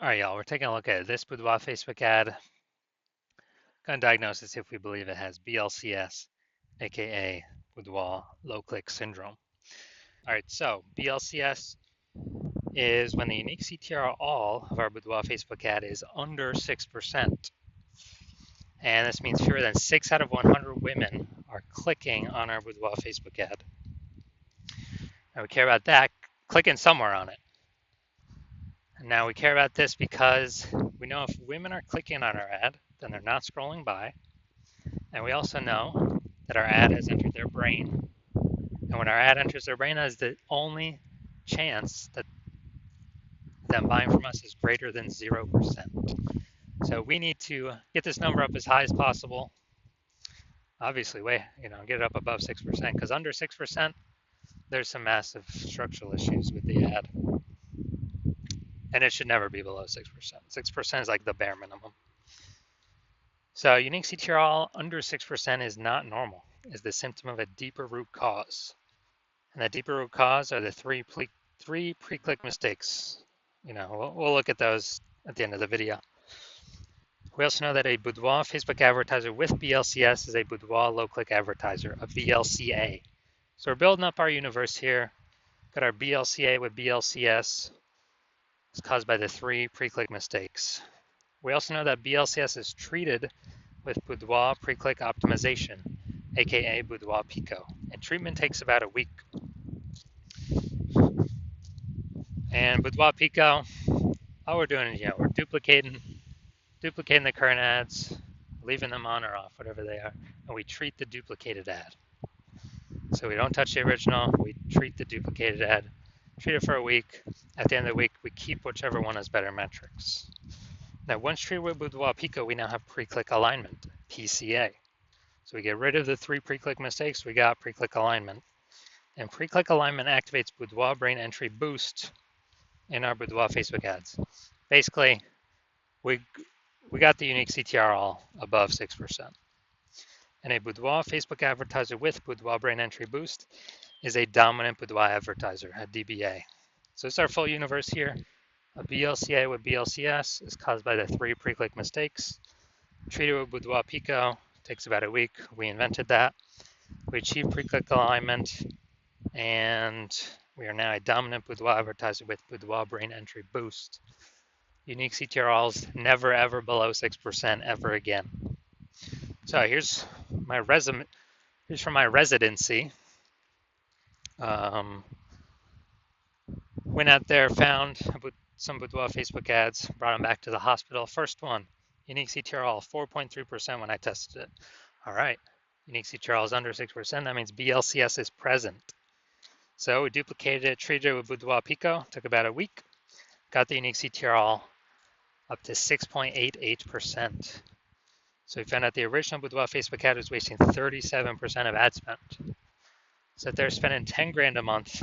All right, y'all, we're taking a look at this Boudoir Facebook ad. Gonna diagnose this if we believe it has BLCS, aka Boudoir low click syndrome. All right, so BLCS is when the unique CTR all of our Boudoir Facebook ad is under 6%. And this means fewer than 6 out of 100 women are clicking on our Boudoir Facebook ad. And we care about that clicking somewhere on it. And now we care about this because we know if women are clicking on our ad, then they're not scrolling by. And we also know that our ad has entered their brain. And when our ad enters their brain, that is the only chance that them buying from us is greater than 0%. So we need to get this number up as high as possible. Obviously, get it up above 6%, because under 6%, there's some massive structural issues with the ad. And it should never be below 6%. 6% is like the bare minimum. So unique CTRL under 6% is not normal, is the symptom of a deeper root cause. And the deeper root cause are the three pre-click mistakes. We'll look at those at the end of the video. We also know that a Boudoir Facebook advertiser with BLCS is a Boudoir low-click advertiser, a BLCA. So we're building up our universe here. Got our BLCA with BLCS. It's caused by the three pre-click mistakes. We also know that BLCS is treated with Boudoir pre-click optimization, aka Boudoir Pico, and treatment takes about a week. And Boudoir Pico, all we're doing is, we're duplicating the current ads, leaving them on or off, whatever they are, and we treat the duplicated ad. So we don't touch the original, we treat the duplicated ad, treat it for a week. At the end of the week, we keep whichever one has better metrics. Now, once treated with Boudoir Pico, we now have pre-click alignment, PCA. So we get rid of the three pre-click mistakes, we got pre-click alignment. And pre-click alignment activates Boudoir brain entry boost in our Boudoir Facebook ads. Basically, we got the unique CTR all above 6%. And a Boudoir Facebook advertiser with Boudoir brain entry boost is a dominant Boudoir advertiser, a DBA. So it's our full universe here. A BLCA with BLCS is caused by the three pre-click mistakes. Treated with Boudoir Pico takes about a week. We invented that. We achieved pre-click alignment, and we are now a dominant Boudoir advertiser with Boudoir brain entry boost. Unique CTRLs never ever below 6% ever again. So here's my resume. Here's from my residency. Went out there, found some Boudoir Facebook ads, brought them back to the hospital. First one, unique CTRL 4.3% when I tested it. All right, unique CTRL is under 6%. That means BLCS is present. So we duplicated it, treated it with Boudoir Pico. Took about a week. Got the unique CTRL up to 6.88%. So we found out the original Boudoir Facebook ad was wasting 37% of ad spend. So if they're spending 10 grand a month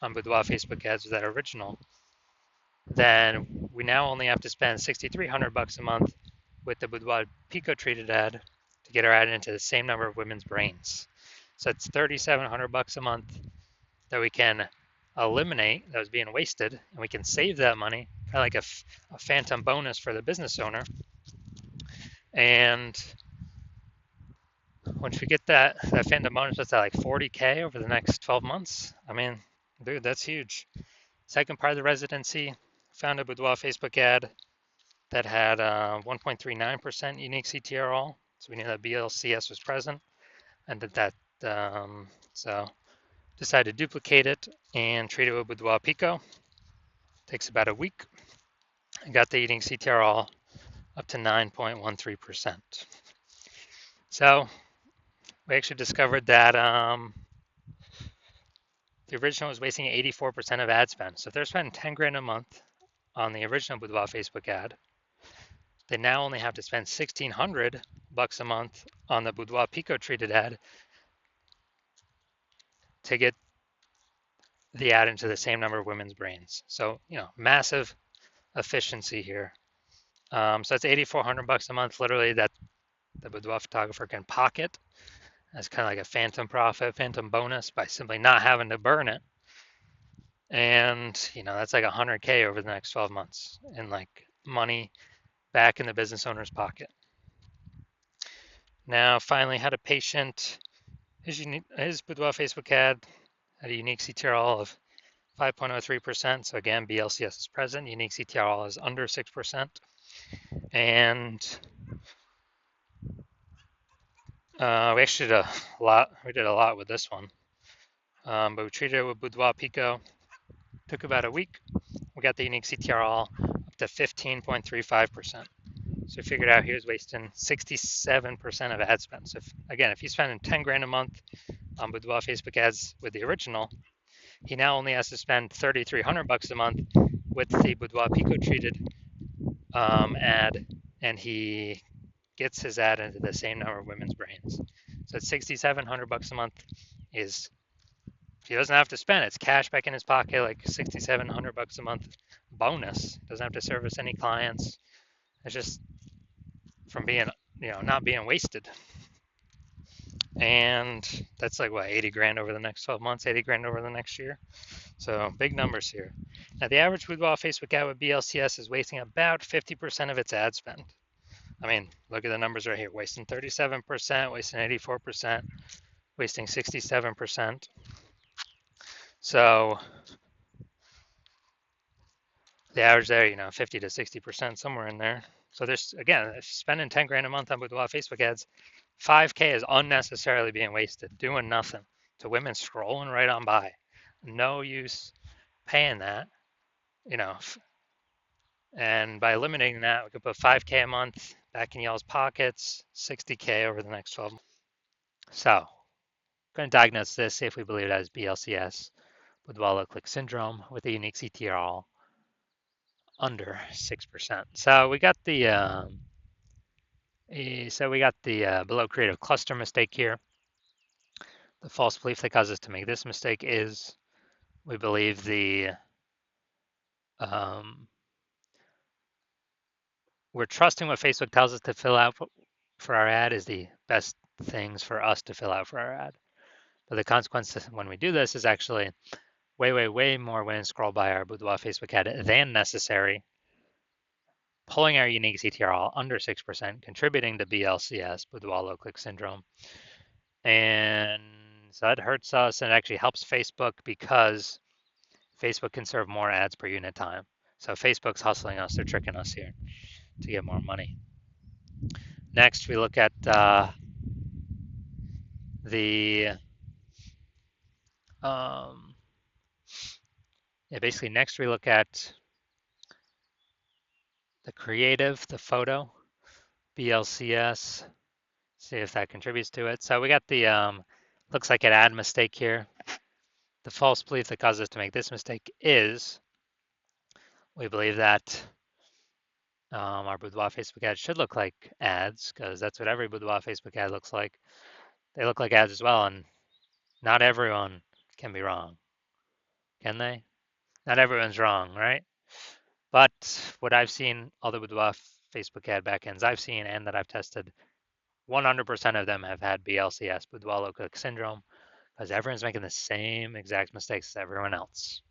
on Boudoir Facebook ads with that original, then we now only have to spend $6,300 a month with the Boudoir Pico treated ad to get our ad into the same number of women's brains. So it's $3,700 a month that we can eliminate that was being wasted, and we can save that money, kind of like a phantom bonus for the business owner. And once we get that phantom bonus, that's at like 40K over the next 12 months. I mean, dude, that's huge. Second part of the residency, found a Boudoir Facebook ad that had 1.39% unique CTR all. So we knew that BLCS was present, and so decided to duplicate it and treat it with Boudoir Pico. Takes about a week. I got the unique CTR all up to 9.13%. So we actually discovered that the original was wasting 84% of ad spend. So if they're spending 10 grand a month on the original Boudoir Facebook ad, they now only have to spend $1,600 a month on the Boudoir Pico treated ad to get the ad into the same number of women's brains. So, massive efficiency here. So it's $8,400 a month, literally, that the Boudoir photographer can pocket as kind of like a phantom profit, phantom bonus by simply not having to burn it. And, that's like 100K over the next 12 months in like money back in the business owner's pocket. Now, finally, had a patient, his Boudoir Facebook ad had a unique CTRL of 5.03%. So again, BLCS is present. Unique CTRL is under 6%. And we actually did a lot. We did a lot with this one. But we treated it with Boudoir Pico. Took about a week. We got the unique CTRL up to 15.35%. So we figured out he was wasting 67% of ad spend. So if he's spending 10 grand a month on Boudoir Facebook ads with the original, he now only has to spend 3,300 bucks a month with the Boudoir Pico treated ad, and he gets his ad into the same number of women's brains. So it's 6,700 bucks a month. Is he doesn't have to spend. It's cash back in his pocket, like 6,700 bucks a month bonus. Doesn't have to service any clients. It's just from being, not being wasted. And that's like what, 80 grand over the next 12 months, 80 grand over the next year. So big numbers here. Now the average Boudoir Facebook ad with BLCS is wasting about 50% of its ad spend. I mean, look at the numbers right here. Wasting 37%, wasting 84%, wasting 67%. So the average there, 50 to 60%, somewhere in there. So there's, again, if spending 10 grand a month on Boudoir Facebook ads, 5K is unnecessarily being wasted, doing nothing to women scrolling right on by. No use paying that, and by eliminating that, we could put 5K a month back in y'all's pockets, 60K over the next 12 months. So, I'm going to diagnose this, see if we believe it as BLCS with low-click syndrome with a unique CTRL under 6%. So we got the below creative cluster mistake here. The false belief that causes us to make this mistake is we believe we're trusting what Facebook tells us to fill out for our ad is the best things for us to fill out for our ad. But the consequence when we do this is actually way, way, way more women scroll by our Boudoir Facebook ad than necessary, pulling our unique CTRL under 6%, contributing to BLCS, Boudoir low-click syndrome. And so that hurts us, and it actually helps Facebook because Facebook can serve more ads per unit time. So Facebook's hustling us, they're tricking us here to get more money. Next, we look at basically next we look at the creative, the photo, BLCS, see if that contributes to it. So we got the, looks like an ad mistake here. The false belief that causes us to make this mistake is we believe that our Boudoir Facebook ad should look like ads, because that's what every Boudoir Facebook ad looks like. They look like ads as well, and not everyone can be wrong, can they? Not everyone's wrong, right? But what I've seen, all the Boudoir Facebook ad backends I've seen and that I've tested, 100% of them have had BLCS, Boudoir low-click syndrome, because everyone's making the same exact mistakes as everyone else.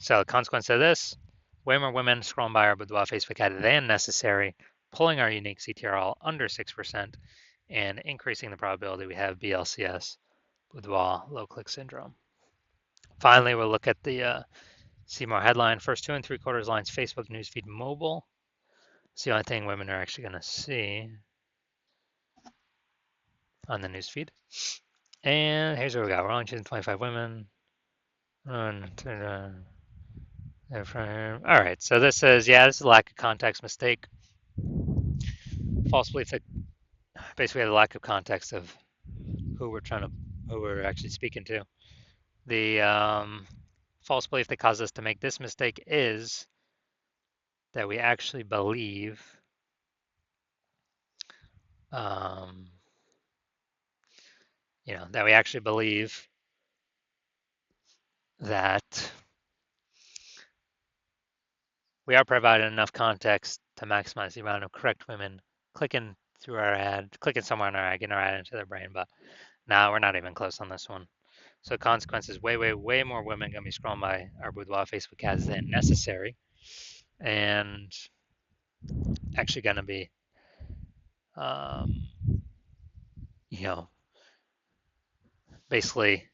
So the consequence of this, way more women scrolling by our Boudoir Facebook ad than necessary, pulling our unique CTRL under 6%, and increasing the probability we have BLCS, Boudoir low-click syndrome. Finally, we'll look at the see more headline. First 2 3/4 lines, Facebook newsfeed mobile. It's the only thing women are actually going to see on the newsfeed. And here's what we got. We're only choosing 25 women. All right, so this is this is a lack of context mistake. False belief that basically we have a lack of context of who we're actually speaking to. The false belief that caused us to make this mistake is that we actually believe that we actually believe that we are providing enough context to maximize the amount of correct women clicking through our ad, clicking somewhere on our ad, getting our ad into their brain. But now we're not even close on this one. So consequence is way more women gonna be scrolling by our Boudoir Facebook ads than necessary, and actually gonna be, um, you know, basically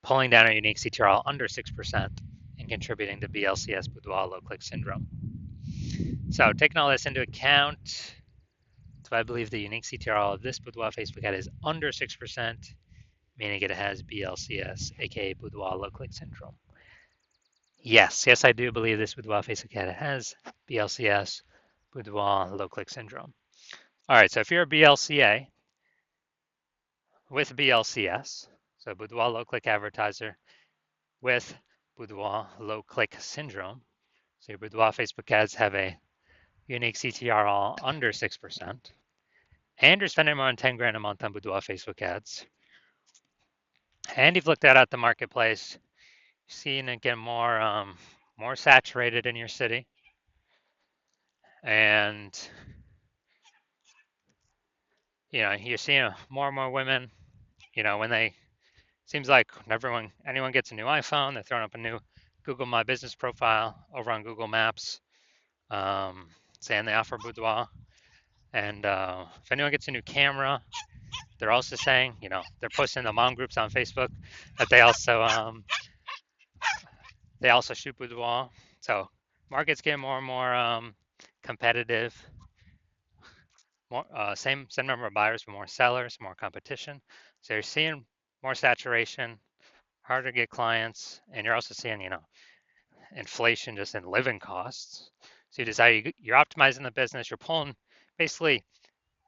pulling down our unique CTRL under 6% and contributing to BLCS Boudoir low click syndrome. So taking all this into account, so I believe the unique CTRL of this Boudoir Facebook ad is under 6%, meaning it has BLCS, aka Boudoir low click syndrome. Yes, I do believe this Boudoir Facebook ad has BLCS, Boudoir low click syndrome. All right, so if you're a BLCA with BLCS, so Boudoir low click advertiser with Boudoir low click syndrome, so your Boudoir Facebook ads have a unique CTRL under 6%, and you're spending more than 10 grand a month on Boudoir Facebook ads, and you've looked at the marketplace, seeing it get more saturated in your city, and you're seeing more and more women. When they seems like anyone gets a new iPhone, they're throwing up a new Google My Business profile over on Google Maps, saying they offer Boudoir. And if anyone gets a new camera, they're also saying, they're posting in the mom groups on Facebook that they also shoot Boudoir. So market's getting more and more competitive. More same number of buyers, but more sellers, more competition. So you're seeing more saturation, harder to get clients, and you're also seeing, inflation just in living costs. So you decide you're optimizing the business, you're basically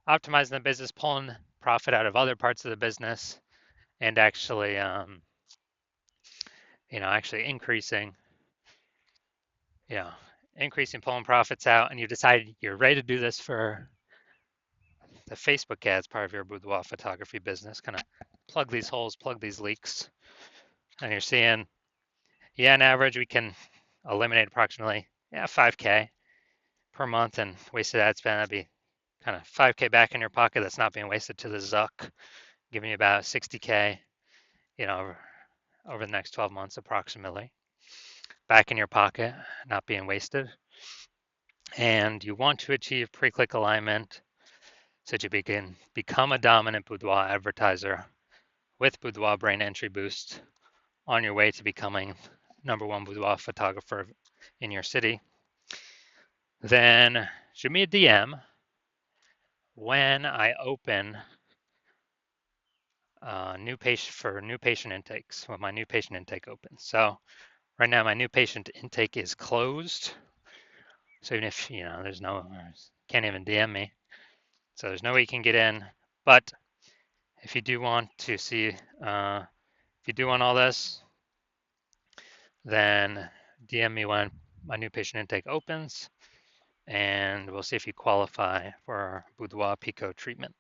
optimizing the business, pulling profit out of other parts of the business, and actually you know, increasing pulling profits out, and you decide you're ready to do this for the Facebook ads part of your boudoir photography business, kind of plug these holes, plug these leaks, and you're seeing, on average, we can eliminate approximately 5K per month and wasted ad spend. That'd be kind of 5K back in your pocket that's not being wasted to the Zuck, giving you about 60K, over the next 12 months approximately, back in your pocket, not being wasted. And you want to achieve pre-click alignment so that you can become a dominant boudoir advertiser with Boudoir Brain Entry Boost on your way to becoming #1 boudoir photographer in your city. Then shoot me a DM when I open new patient intakes, when my new patient intake opens. So right now my new patient intake is closed. So even if can't even DM me, so there's no way you can get in. But if you do want to see, if you do want all this, then DM me when my new patient intake opens, and we'll see if you qualify for our Boudoir Pico treatment.